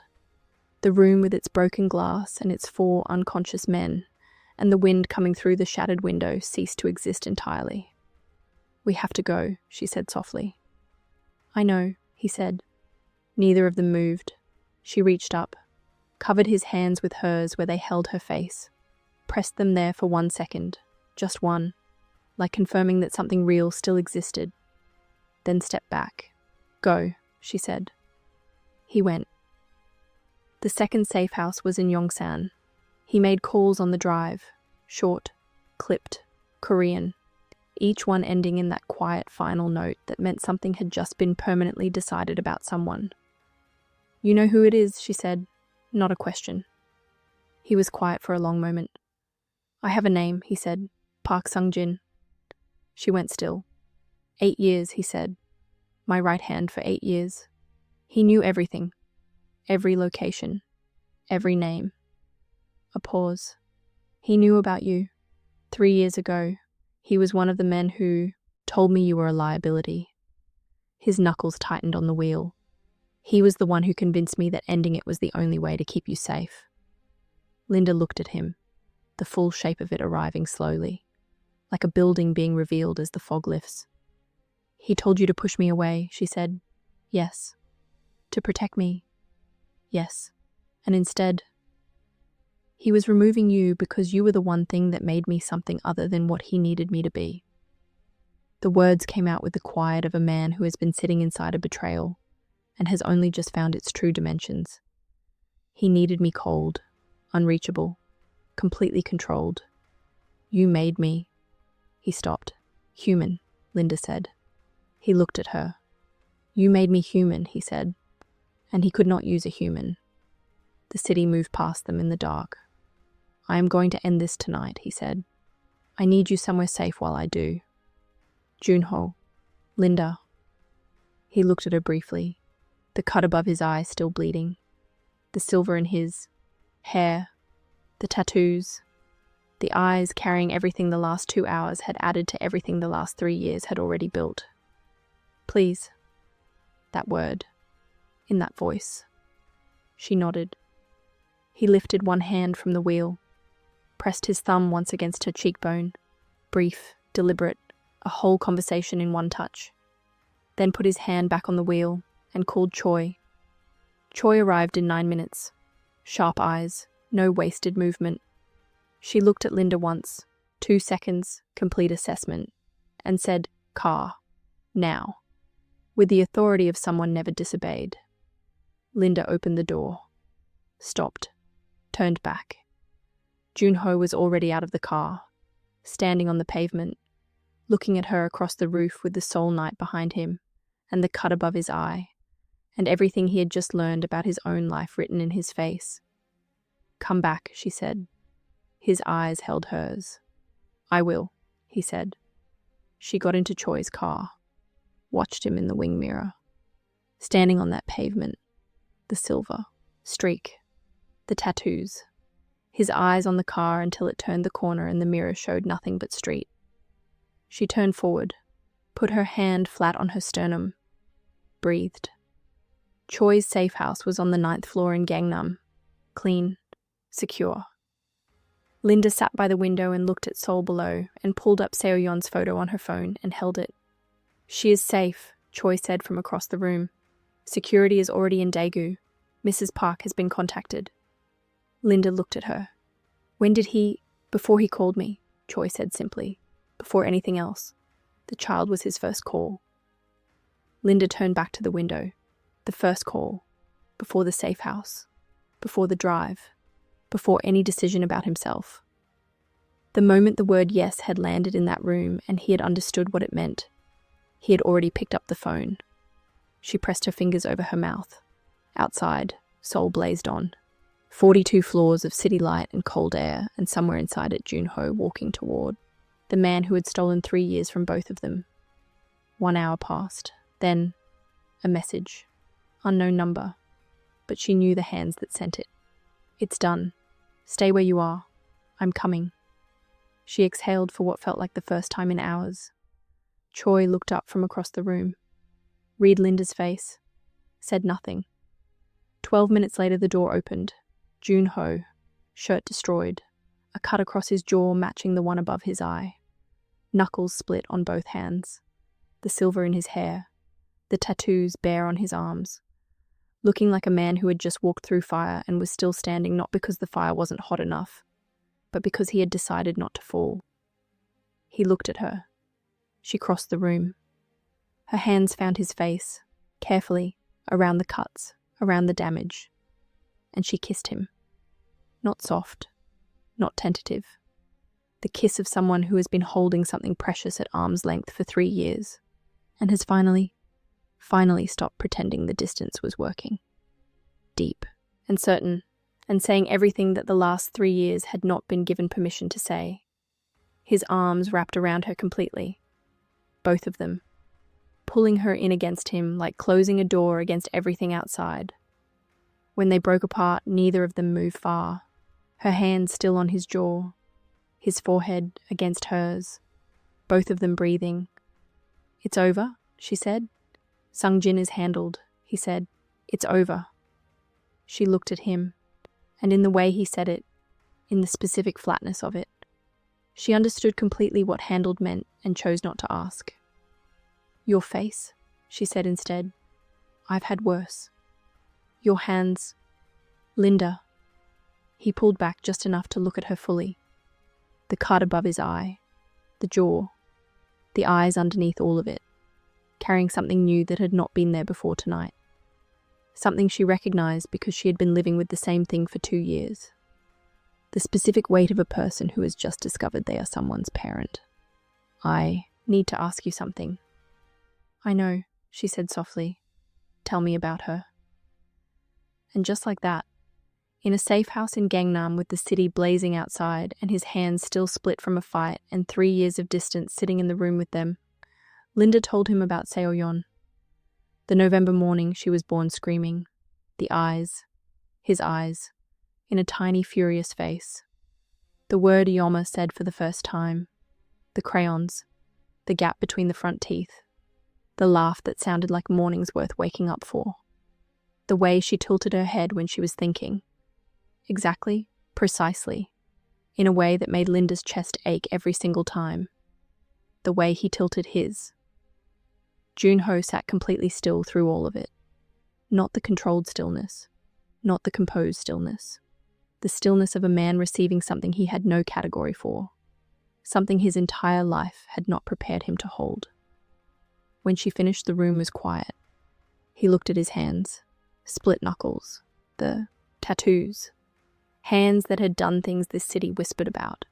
The room with its broken glass and its 4 unconscious men, and the wind coming through the shattered window ceased to exist entirely. "We have to go," she said softly. "I know," he said. Neither of them moved. She reached up, covered his hands with hers where they held her face, pressed them there for 1 second, just one, like confirming that something real still existed. Then stepped back. "Go," she said. He went. The second safe house was in Yongsan. He made calls on the drive, short, clipped, Korean, each one ending in that quiet final note that meant something had just been permanently decided about someone. "You know who it is," she said, not a question. He was quiet for a long moment. "I have a name," he said, "Park Sung-jin." She went still. 8 years, he said. My right hand for 8 years. He knew everything, every location, every name. A pause. "He knew about you. 3 years ago, he was one of the men who told me you were a liability." His knuckles tightened on the wheel. "He was the one who convinced me that ending it was the only way to keep you safe." Linda looked at him, the full shape of it arriving slowly, like a building being revealed as the fog lifts. He told you to push me away, she said. Yes. To protect me. Yes. And instead, he was removing you because you were the one thing that made me something other than what he needed me to be. The words came out with the quiet of a man who has been sitting inside a betrayal and has only just found its true dimensions. He needed me cold, unreachable, completely controlled. You made me. He stopped. Human, Linda said. He looked at her. You made me human, he said. And he could not use a human. The city moved past them in the dark. I am going to end this tonight, he said. I need you somewhere safe while I do. Joon-ho. Linda. He looked at her briefly, the cut above his eye still bleeding, the silver in his hair, the tattoos, the eyes carrying everything the last 2 hours had added to everything the last 3 years had already built. Please. That word. In that voice. She nodded. He lifted one hand from the wheel, pressed his thumb once against her cheekbone, brief, deliberate, a whole conversation in one touch. Then put his hand back on the wheel and called Choi. Choi arrived in 9 minutes. Sharp eyes, no wasted movement. She looked at Linda once, 2 seconds, complete assessment, and said, car, now, with the authority of someone never disobeyed. Linda opened the door, stopped, turned back. Joon-ho was already out of the car, standing on the pavement, looking at her across the roof with the Seoul night behind him, and the cut above his eye, and everything he had just learned about his own life written in his face. Come back, she said. His eyes held hers. I will, he said. She got into Choi's car, watched him in the wing mirror, standing on that pavement, the silver, streak, the tattoos, his eyes on the car until it turned the corner and the mirror showed nothing but street. She turned forward, put her hand flat on her sternum, breathed. Choi's safe house was on the 9th floor in Gangnam, clean, secure. Linda sat by the window and looked at Seoul below and pulled up Seo-yeon's photo on her phone and held it. She is safe, Choi said from across the room. Security is already in Daegu. Mrs. Park has been contacted. Linda looked at her. When did he... Before he called me, Choi said simply. Before anything else. The child was his first call. Linda turned back to the window. The first call. Before the safe house. Before the drive. Before any decision about himself. The moment the word yes had landed in that room and he had understood what it meant, he had already picked up the phone. She pressed her fingers over her mouth. Outside, Seoul blazed on. 42 floors of city light and cold air, and somewhere inside it Joon-ho walking toward the man who had stolen 3 years from both of them. 1 hour passed. Then, a message. Unknown number. But she knew the hands that sent it. It's done. Stay where you are. I'm coming. She exhaled for what felt like the first time in hours. Choi looked up from across the room. Read Linda's face. Said nothing. 12 minutes later the door opened. Joon-ho, shirt destroyed, a cut across his jaw matching the one above his eye. Knuckles split on both hands. The silver in his hair. The tattoos bare on his arms. Looking like a man who had just walked through fire and was still standing not because the fire wasn't hot enough, but because he had decided not to fall. He looked at her. She crossed the room. Her hands found his face, carefully, around the cuts, around the damage. And she kissed him. Not soft, not tentative. The kiss of someone who has been holding something precious at arm's length for 3 years, and has finally stopped pretending the distance was working. Deep and certain, and saying everything that the last 3 years had not been given permission to say. His arms wrapped around her completely. Both of them. Pulling her in against him like closing a door against everything outside. When they broke apart, neither of them moved far. Her hand still on his jaw. His forehead against hers. Both of them breathing. It's over, she said. Sung-jin is handled, he said. It's over. She looked at him, and in the way he said it, in the specific flatness of it. She understood completely what handled meant and chose not to ask. "Your face," she said instead. "I've had worse. Your hands, Linda." He pulled back just enough to look at her fully. The cut above his eye, the jaw, the eyes underneath all of it, carrying something new that had not been there before tonight. Something she recognized because she had been living with the same thing for 2 years. The specific weight of a person who has just discovered they are someone's parent. "I need to ask you something." "I know," she said softly. "Tell me about her." And just like that, in a safe house in Gangnam with the city blazing outside and his hands still split from a fight and 3 years of distance sitting in the room with them, Linda told him about Seo-yeon. The November morning she was born screaming, the eyes, his eyes, in a tiny furious face. The word Yoma said for the first time, the crayons, the gap between the front teeth, the laugh that sounded like mornings worth waking up for. The way she tilted her head when she was thinking. Exactly, precisely, in a way that made Linda's chest ache every single time. The way he tilted his. Joon-ho sat completely still through all of it. Not the controlled stillness, not the composed stillness. The stillness of a man receiving something he had no category for. Something his entire life had not prepared him to hold. When she finished, the room was quiet. He looked at his hands, split knuckles, the tattoos. Hands that had done things this city whispered about.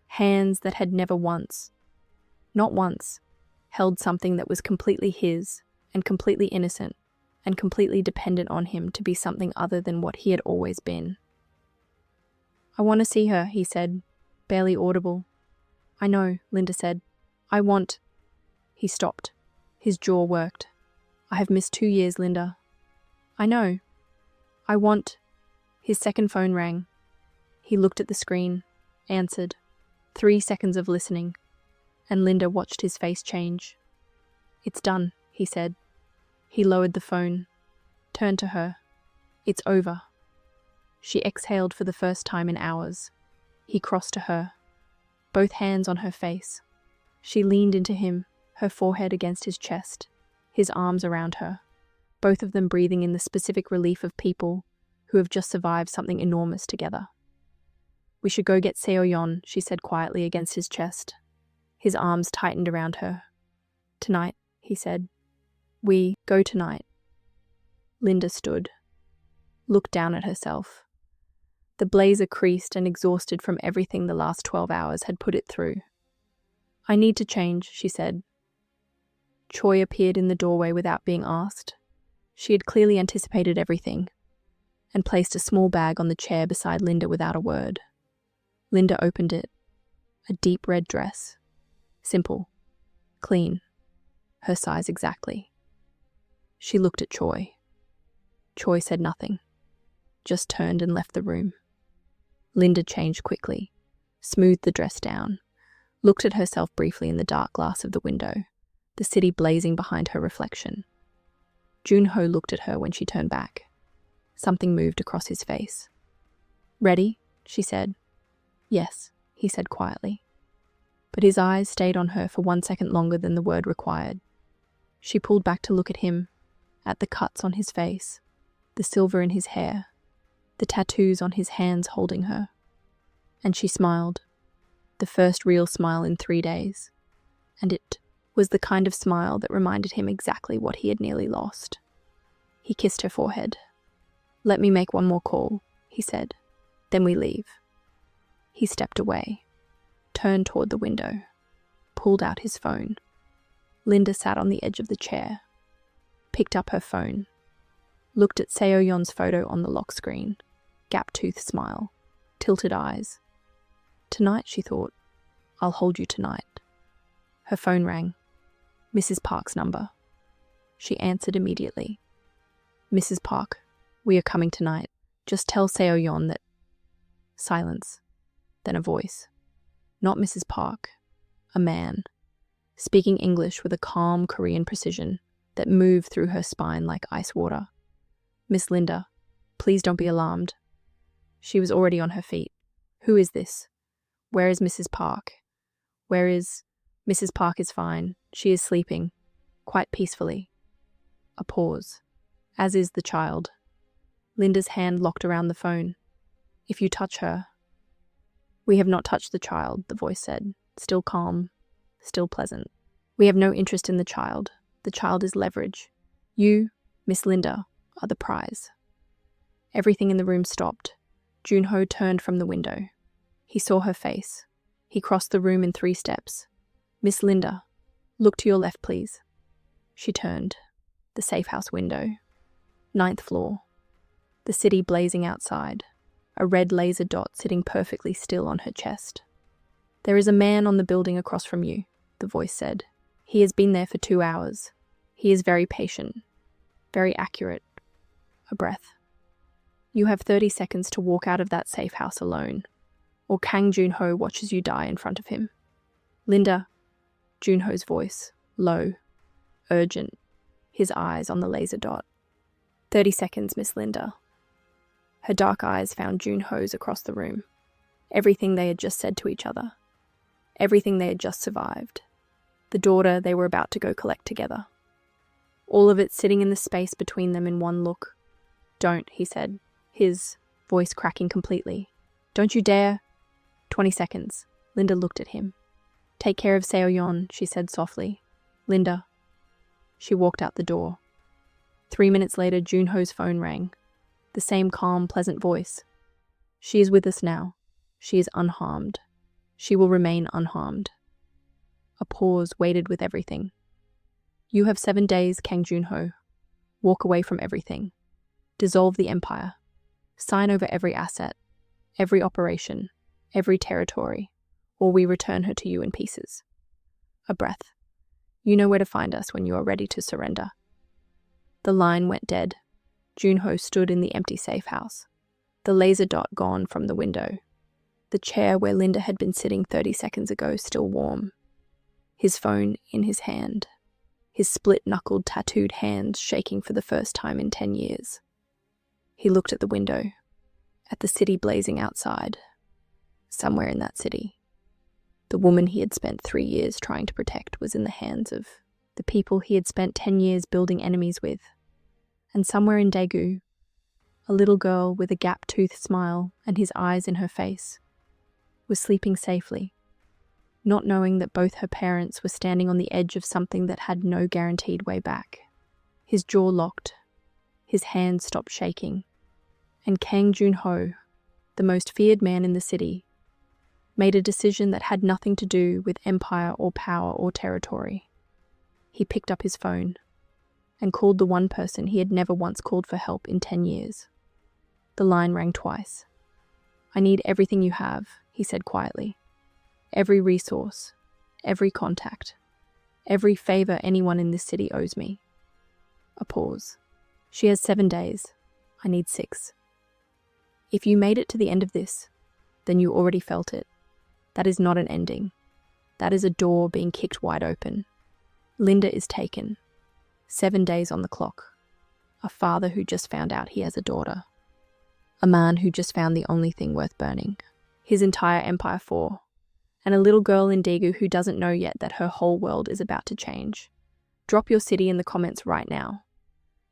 Hands that had never once, not once, held something that was completely his and completely innocent and completely dependent on him to be something other than what he had always been. "I want to see her," he said, barely audible. "I know," Linda said. "I want—" He stopped. His jaw worked. "I have missed 2 years, Linda." "I know. I want—" His second phone rang. He looked at the screen, answered. 3 seconds of listening, and Linda watched his face change. "It's done," he said. He lowered the phone, turned to her. "It's over." She exhaled for the first time in hours. He crossed to her, both hands on her face. She leaned into him, her forehead against his chest, his arms around her, both of them breathing in the specific relief of people who have just survived something enormous together. "We should go get Seo-yeon," she said quietly against his chest. His arms tightened around her. "Tonight," he said. "We go tonight." Linda stood, looked down at herself. The blazer creased and exhausted from everything the last 12 hours had put it through. "I need to change," she said. Choi appeared in the doorway without being asked. She had clearly anticipated everything, and placed a small bag on the chair beside Linda without a word. Linda opened it. A deep red dress. Simple. Clean. Her size exactly. She looked at Choi. Choi said nothing, just turned and left the room. Linda changed quickly, smoothed the dress down, looked at herself briefly in the dark glass of the window, the city blazing behind her reflection. Joon-ho looked at her when she turned back. Something moved across his face. "Ready?" she said. "Yes," he said quietly. But his eyes stayed on her for 1 second longer than the word required. She pulled back to look at him, at the cuts on his face, the silver in his hair, the tattoos on his hands holding her. And she smiled, the first real smile in 3 days. And it was the kind of smile that reminded him exactly what he had nearly lost. He kissed her forehead. "Let me make one more call," he said. "Then we leave." He stepped away, turned toward the window, pulled out his phone. Linda sat on the edge of the chair, picked up her phone, looked at Seo-yeon's photo on the lock screen, gap-toothed smile, tilted eyes. "Tonight," she thought. "I'll hold you tonight." Her phone rang. Mrs. Park's number. She answered immediately. "Mrs. Park, we are coming tonight. Just tell Seo-yeon that—" Silence. Then a voice. Not Mrs. Park. A man. Speaking English with a calm Korean precision that moved through her spine like ice water. "Miss Linda, please don't be alarmed." She was already on her feet, Who is this? Where is Mrs. Park? Where is... Mrs. Park is fine. She is sleeping. Quite peacefully. A pause. As is the child. Linda's hand locked around the phone. If you touch her... We have not touched the child, the voice said. Still calm. Still pleasant. We have no interest in the child. The child is leverage. You, Miss Linda, are the prize. Everything in the room stopped. Joon-ho turned from the window. He saw her face. He crossed the room in 3 steps. Miss Linda, look to your left, please. She turned. The safe house window. 9th floor. The city blazing outside. A red laser dot sitting perfectly still on her chest. There is a man on the building across from you, the voice said. He has been there for 2 hours. He is very patient. Very accurate. A breath. You have 30 seconds to walk out of that safe house alone, or Kang Joon-ho watches you die in front of him. Linda, Joon-ho's voice, low, urgent, his eyes on the laser dot. 30 seconds, Miss Linda. Her dark eyes found Joon-ho's across the room. Everything they had just said to each other. Everything they had just survived. The daughter they were about to go collect together. All of it sitting in the space between them in one look. Don't, he said, his voice cracking completely. Don't you dare. 20 seconds. Linda looked at him. Take care of Seo-yeon, she said softly. Linda. She walked out the door. 3 minutes later, Joon-ho's phone rang. The same calm, pleasant voice. She is with us now. She is unharmed. She will remain unharmed. A pause waited with everything. You have 7 days, Kang Joon-ho. Walk away from everything. Dissolve the empire. Sign over every asset, every operation, every territory, or we return her to you in pieces. A breath. You know where to find us when you are ready to surrender. The line went dead. Joon-ho stood in the empty safe house. The laser dot gone from the window. The chair where Linda had been sitting 30 seconds ago still warm. His phone in his hand. His split-knuckled, tattooed hands shaking for the first time in 10 years. He looked at the window, at the city blazing outside. Somewhere in that city, the woman he had spent 3 years trying to protect was in the hands of the people he had spent 10 years building enemies with. And somewhere in Daegu, a little girl with a gap-toothed smile and his eyes in her face was sleeping safely, not knowing that both her parents were standing on the edge of something that had no guaranteed way back. His jaw locked, his hands stopped shaking, and Kang Joon-ho, the most feared man in the city, made a decision that had nothing to do with empire or power or territory. He picked up his phone and called the one person he had never once called for help in 10 years. The line rang twice. I need everything you have, he said quietly. Every resource, every contact, every favor anyone in this city owes me. A pause. She has 7 days. I need 6. If you made it to the end of this, then you already felt it. That is not an ending. That is a door being kicked wide open. Linda is taken. 7 days on the clock. A father who just found out he has a daughter. A man who just found the only thing worth burning. His entire empire for. And a little girl in Daegu who doesn't know yet that her whole world is about to change. Drop your city in the comments right now.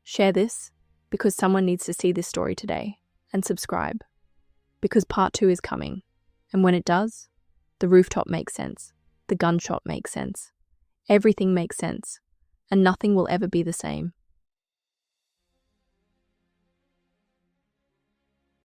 Share this, because someone needs to see this story today. And subscribe, because part 2 is coming. And when it does, the rooftop makes sense. The gunshot makes sense. Everything makes sense. And nothing will ever be the same.